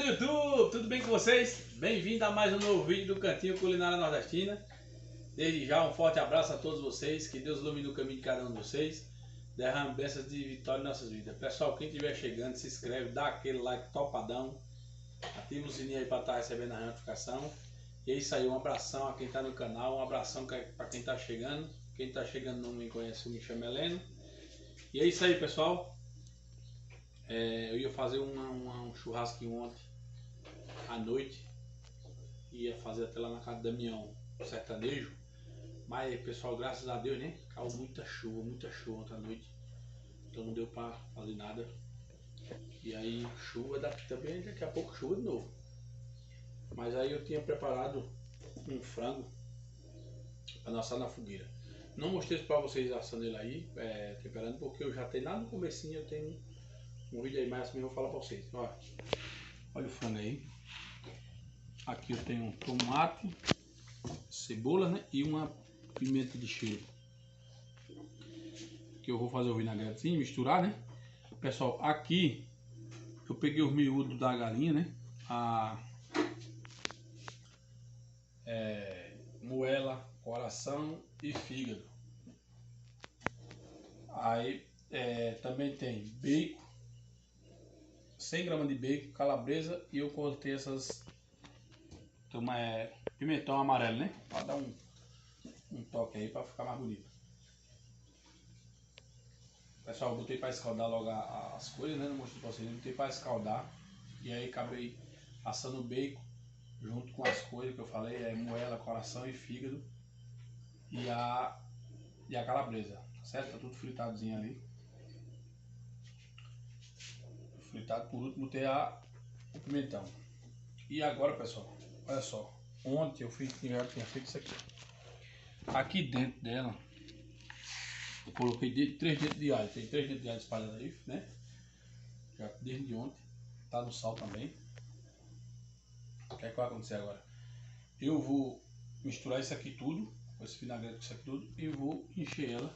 YouTube, tudo bem com vocês? Bem-vindo a mais um novo vídeo do Cantinho Culinária Nordestina. Desde já um forte abraço a todos vocês, que Deus ilumine o caminho de cada um de vocês, derrame bênçãos de vitória em nossas vidas. Pessoal, quem estiver chegando, se inscreve, dá aquele like topadão, ativa o sininho aí para estar recebendo a notificação. E é isso aí, um abração a quem está no canal, um abração para quem está chegando. Quem está chegando não me conhece, eu me chamo Heleno. E é isso aí, pessoal. Eu ia fazer um churrasquinho ontem à noite, ia fazer até lá na casa do Damião, sertanejo, mas pessoal, graças a Deus, né, caiu muita chuva ontem à noite, então não deu para fazer nada. E aí chuva também, daqui a pouco chuva de novo. Mas aí eu tinha preparado um frango para assar na fogueira. Não mostrei para vocês assando ele aí, temperando, porque eu já tenho lá no comecinho, eu tenho um vídeo aí mais assim, eu vou falar para vocês. Olha o frango aí. Aqui eu tenho tomate, cebola, né, e uma pimenta de cheiro. Que eu vou fazer o vinagretezinho, misturar, né. Pessoal, aqui eu peguei os miúdos da galinha, né, a moela, coração e fígado. Aí também tem bacon, 100 gramas de bacon, calabresa, e eu cortei essas pimentão amarelo, né? Para dar um toque aí, para ficar mais bonito. Pessoal, eu botei para escaldar logo as coisas, né? Não mostrei para vocês, eu botei para escaldar. E aí acabei assando o bacon junto com as coisas que eu falei, moela, coração e fígado. E a calabresa, certo? Tá tudo fritadozinho ali. Fritado. Por último, botei o pimentão. E agora, pessoal, olha só, ontem eu já tinha feito isso aqui. Aqui dentro dela eu coloquei 3 dentes de alho. Tem 3 dentes de alho espalhados aí, né? Já desde ontem. Tá no sal também. O que é que vai acontecer agora? Eu vou misturar isso aqui tudo, com esse vinagrete com isso aqui tudo, e vou encher ela.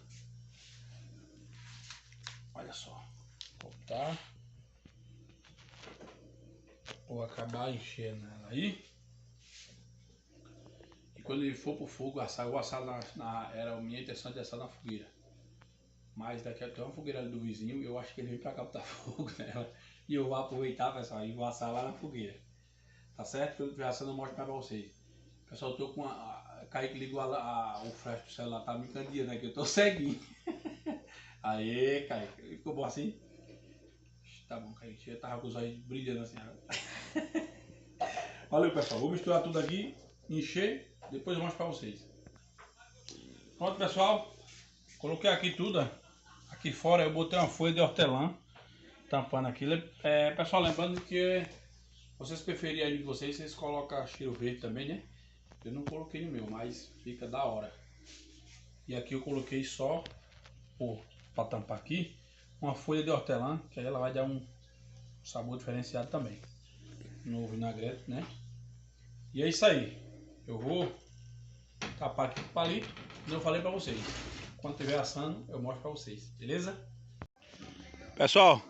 Olha só, cortar. Vou acabar enchendo ela aí. E quando ele for pro fogo assar, eu vou assar era a minha intenção de assar na fogueira. Mas daqui a pouco tem uma fogueira ali do vizinho, eu acho que ele vem pra cá botar fogo nela. E eu vou aproveitar, pessoal, e vou assar lá na fogueira. Tá certo? Quando eu estiver assando eu mostro pra vocês. Pessoal, eu tô com Kaique ligou o flash do celular, tá me candiando aqui, eu tô ceguinho. Aê, Kaique, ficou bom assim? Tá bom, Kaique, eu tava com os olhos brilhando assim. Valeu, pessoal, vou misturar tudo aqui, encher, depois eu mostro pra vocês. Pronto, pessoal, coloquei aqui tudo, aqui fora eu botei uma folha de hortelã, tampando aquilo. Pessoal, lembrando que vocês preferirem aí de vocês colocam cheiro verde também, né? Eu não coloquei no meu, mas fica da hora. E aqui eu coloquei só, para tampar aqui, uma folha de hortelã, que aí ela vai dar um sabor diferenciado também no vinagrete, né? E é isso aí. Eu vou tapar aqui com o palito, como eu falei para vocês. Quando estiver assando, eu mostro para vocês, beleza? Pessoal,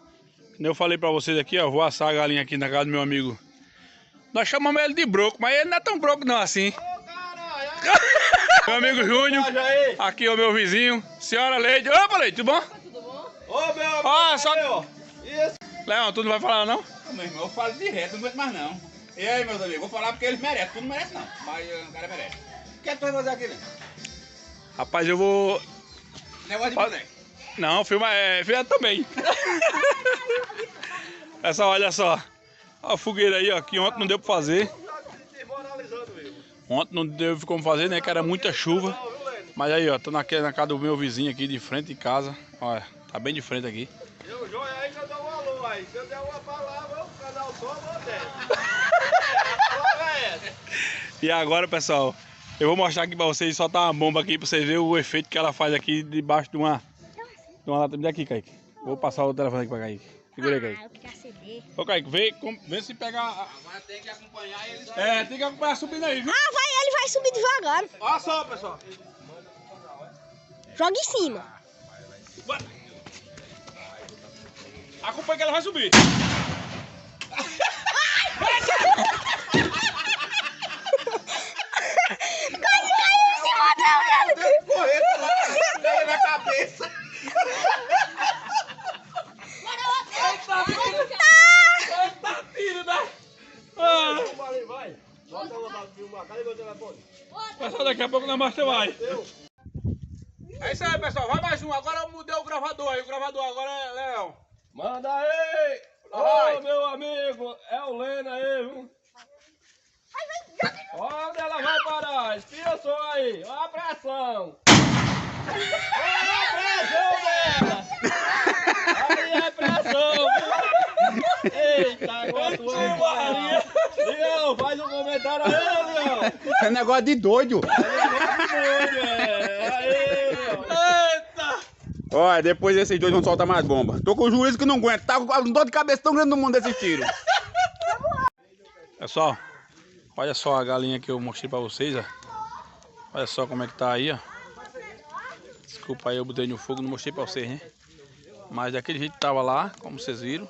como eu falei para vocês aqui, ó, eu vou assar a galinha aqui na casa do meu amigo. Nós chamamos ele de broco, mas ele não é tão broco não assim. Meu amigo Júnior, aqui é o meu vizinho, senhora Leide. Opa, Leide, tudo bom? Tudo bom? Ô, meu amigo, Isso. Leão, tu não vai falar não? Meu irmão, eu falo direto, não aguento mais não. E aí, meus amigos, vou falar porque eles merecem, tu não merece não, mas o cara merece. O que é que tu vai fazer aqui, né? Rapaz, eu vou... Negócio de boneco. Não, filma também. Pessoal, olha só. A fogueira aí, ó, que ontem não deu pra fazer. Ontem não teve como fazer, né, que era muita chuva. Mas aí, ó, tô na casa do meu vizinho aqui, de frente de casa. Olha, tá bem de frente aqui. Eu joio aí que eu dou um alô aí. Se eu der uma palavra, o canal só acontece. E agora, pessoal, eu vou mostrar aqui pra vocês, soltar uma bomba aqui pra vocês verem o efeito que ela faz aqui debaixo de uma lata. Me dá aqui, Kaique. Vou passar o telefone aqui pra Kaique. Segura aí, Kaique. Eu queria acender. Ô, Kaique, vê se pegar... Agora tem que acompanhar eles. Tem que acompanhar subindo aí, viu? Ele vai subir devagar. Olha só, pessoal. Joga em cima. Acompanha que ela vai subir. Pessoal, daqui a pouco nós mostramos mais. É isso aí, pessoal. Vai mais um. Agora eu mudei o gravador aí. O gravador agora é Leão. Manda aí! Vai. Ô, meu amigo, é o Lena aí, viu? Onde ela vai parar? Espia só aí, olha a pressão! Olha a pressão dela! Aí é pressão! Eita, agora tu Maria! Leão, faz um comentário aí, Leão! É negócio de doido. Eita! Olha, depois esses dois vão soltar mais bomba. Tô com o juiz que não aguenta. Tá com dor de cabeça tão grande no mundo desses tiros. Pessoal, olha só a galinha que eu mostrei pra vocês, ó. Olha só como é que tá aí, ó. Desculpa aí, eu botei no fogo, não mostrei pra vocês, né? Mas daquele jeito que tava lá, como vocês viram.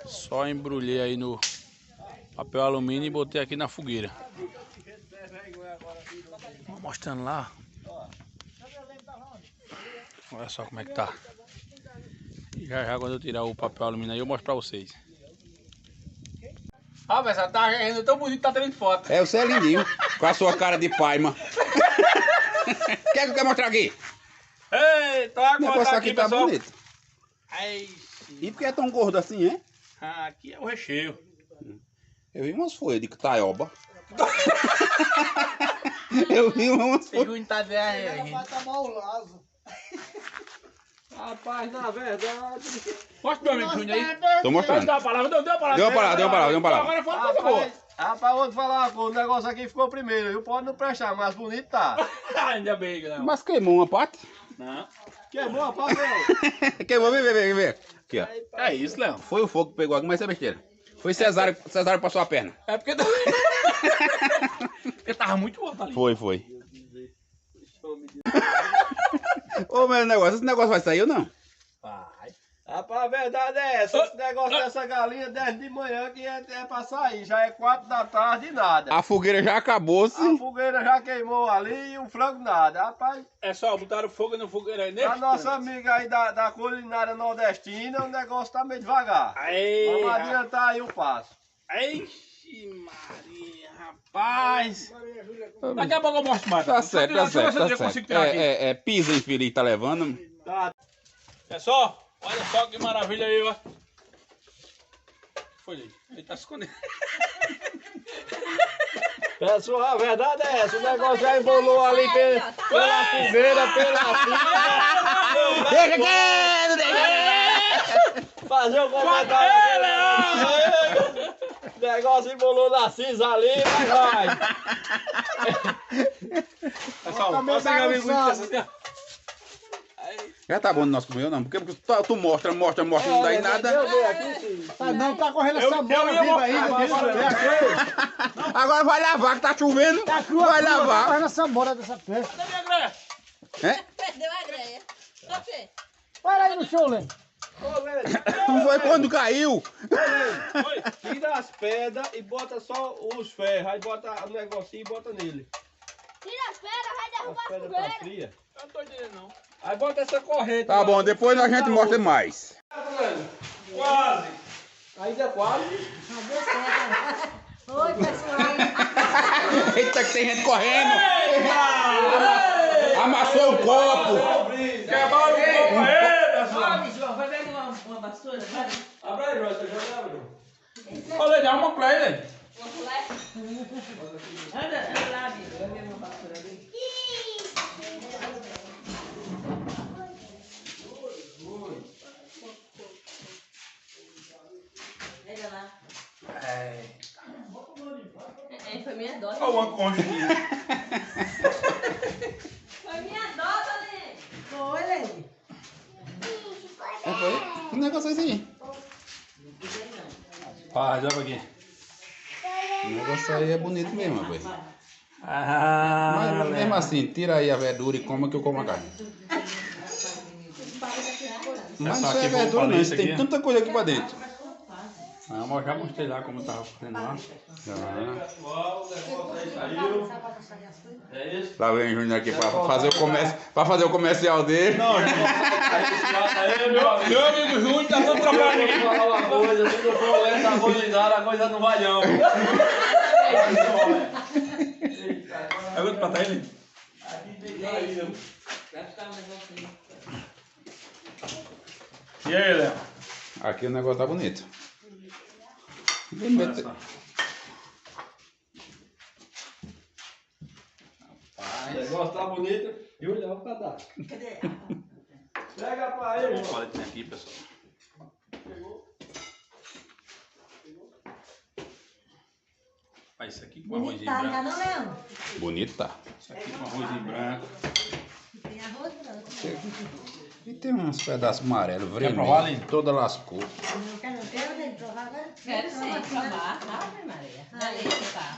Só embrulhei aí no papel alumínio e botei aqui na fogueira. Vou mostrando lá. Olha só como é que tá. Já quando eu tirar o papel alumínio aí eu mostro pra vocês. Ah, mas essa tá rindo tão bonito, tá tendo foto. É, você é lindinho. Com a sua cara de pai, mano. Quer que eu quero mostrar aqui? Eita, O negócio aqui tá pessoal. bonito. Ai, E por que é tão gordo assim, hein? aqui é o recheio. Eu vi umas folhas de taioba. Eu vi umas folhas. Rapaz, na verdade... Mostra o meu amigo Júnior aí. Tô mostrando. Deu uma palavra, deu uma palavra. Deu uma palavra. Agora fala coisa boa. Rapaz, vou te falar, pô, o negócio aqui ficou primeiro, viu? Pode não prestar, mas bonito tá. Ainda bem que não. Mas queimou uma parte. Não. Queimou a pau, meu. Queimou, vem. Aqui, ó. É isso, Leão. Foi o fogo que pegou aqui, mas isso é besteira. Foi Cesário passou a perna. É porque... porque tava muito alto ali. Foi. Ô, meu negócio, esse negócio vai sair ou não? Vai. Rapaz, a verdade é essa. Esse negócio dessa galinha desde de manhã que é pra sair. Já é 4 da tarde e nada. A fogueira já acabou-se. A fogueira já queimou ali e o frango nada. Rapaz, É só, botaram fogo no fogueiro aí, né? a nossa amiga aí da culinária nordestina, o negócio tá meio devagar. Aí, Vamos adiantar aí o passo. Ixi, Maria, rapaz. Daqui a pouco eu mostro mais. Tá certo. Deixa eu ver se eu consigo tirar aqui. É pisa infeliz tá levando. Tá. Pessoal, olha só que maravilha aí, ó. Foi aí. Ele tá se escondendo. Pessoal, a verdade é essa. O negócio já embolou ali pela fogueira, pela fila. Deixa quieto, Fazer o comentário. O negócio embolou na cinza ali, mas vai. Pessoal, pode pegar amigo assim, ó. Já tá bom no nosso comer, não? Porque tu mostra, não dá em nada. Não, tá correndo essa Eu bola ia viva ainda, mostrar, bicho. Agora vai lavar, que tá chovendo. Vai Tá lavar. correndo essa bola dessa peça. Cadê minha greia? É? Perdeu a greia. Você. Para aí no chão, Lê. Não foi quando caiu. Foi. Tira as pedras e bota só os ferros. Aí bota o negocinho e bota nele. Tira as pedras, vai As derrubar a pedras tá fogueira. frias. Eu não tô entendendo, não. Aí bota essa corrente. Tá lá. bom, depois a gente mostra mais. Quase. Ainda quase. Oi, pessoal. Eita, que tem gente correndo. Amassou o copo. Quebraram o copo aí, pessoal. João, vai pegar uma vassoura, vai. Abre aí, João. Você já abre. Olha, dá uma play, né? Anda lá, amigo. Vai ver uma vassoura ali. Pega lá. Foi minha dose. Olha uma conjuntura. Foi minha dose, Lê. Foi, Lê. Que negócio é esse aí? Paz, olha aqui. O negócio aí é bonito mesmo, rapaz. Ah, Mas mesmo assim, tira aí a verdura e coma que eu como a carne. Mas não é verdura não, tem tanta coisa aqui pra dentro. Ah, mas já mostrei lá como tava fazendo lá. Lá vem o Júnior aqui pra fazer o comercial dele. Meu amigo Júnior tá todo trabalhando aqui. Vou falar uma coisa. Se não for lento a culinária, a coisa não vai não. É outro prato aí, né? Vai ficar um negocinho. E aí, Léo? Aqui o negócio tá bonito. Olha só. O negócio tá bonito e olhar o pedaço. Cadê? Pega pra ele. Olha o que tem aqui, pessoal. Olha isso aqui com arrozinho Tá, branco. não, Leão? Bonito tá. Isso aqui com arrozinho branco. Tem arroz branco. E tem uns pedaços amarelos, provar, vermelhos, Aline? toda lascou. Não quero provar agora? Quero sim, provar. Ave Maria. Delícia, tá?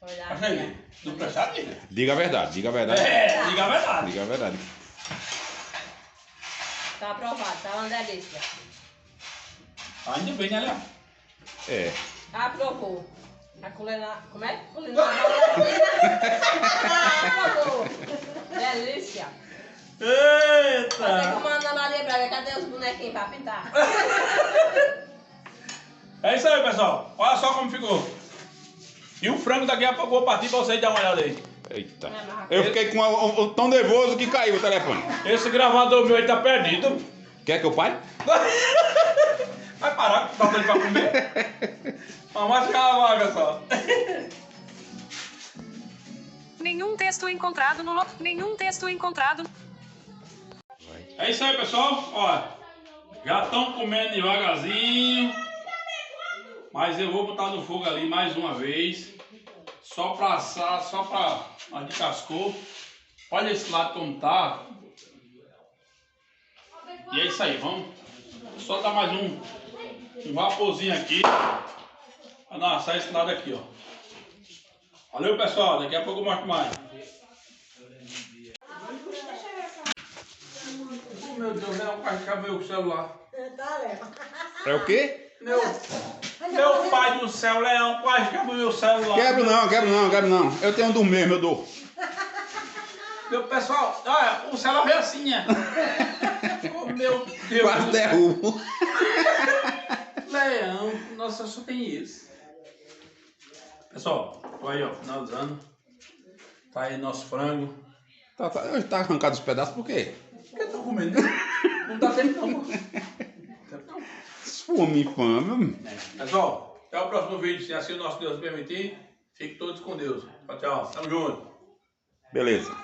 Olhar Acha aí? Não prestar, diga. Diga a verdade, diga a verdade. É, diga a verdade. Diga a verdade. Tá aprovado, tá uma delícia. Ainda bem, né, Léo? É. Aprovou. A culinária. Como é? Culinária. Aprovou. Delícia. Você Eita! comanda a Maria Braga, cadê os bonequinhos pra pintar? É isso aí, pessoal. Olha só como ficou. E o frango daqui a pouco eu vou partir pra vocês dar uma olhada aí. Eita. Eu fiquei tão nervoso que caiu o telefone. Esse gravador meu aí tá perdido. Quer que eu pare? Vai parar, tá doido pra comer? Vamos mastigar a vaga só. Nenhum texto encontrado no nenhum texto encontrado. É isso aí, pessoal. Ó, já estão comendo devagarzinho. Mas eu vou botar no fogo ali mais uma vez. Só pra assar, só pra... Ó, de cascou. Olha esse lado como tá. E é isso aí, vamos só dar mais um vaporzinho aqui. Pra não assar esse lado aqui, ó. Valeu, pessoal. Daqui a pouco eu mostro mais. Meu Deus, não, pai, cadê o celular? Tá, Léo. É o quê? Meu pai do céu, Leão, quase quebrou meu celular. Quebro não. Eu tenho um do mesmo, eu dou. Meu pessoal, olha, o celular veio assim, né? Oh, meu Deus. Quase derrubo. Leão, nossa, só tem isso. Pessoal, tô aí, ó, finalizando. Tá aí nosso frango. Hoje tá arrancado os pedaços por quê? Por que eu tô comendo? Não dá tempo não, pô. Fome. Pessoal, até o próximo vídeo. Se assim o nosso Deus permitir, fique todos com Deus. Tchau, tchau. Tamo junto. Beleza.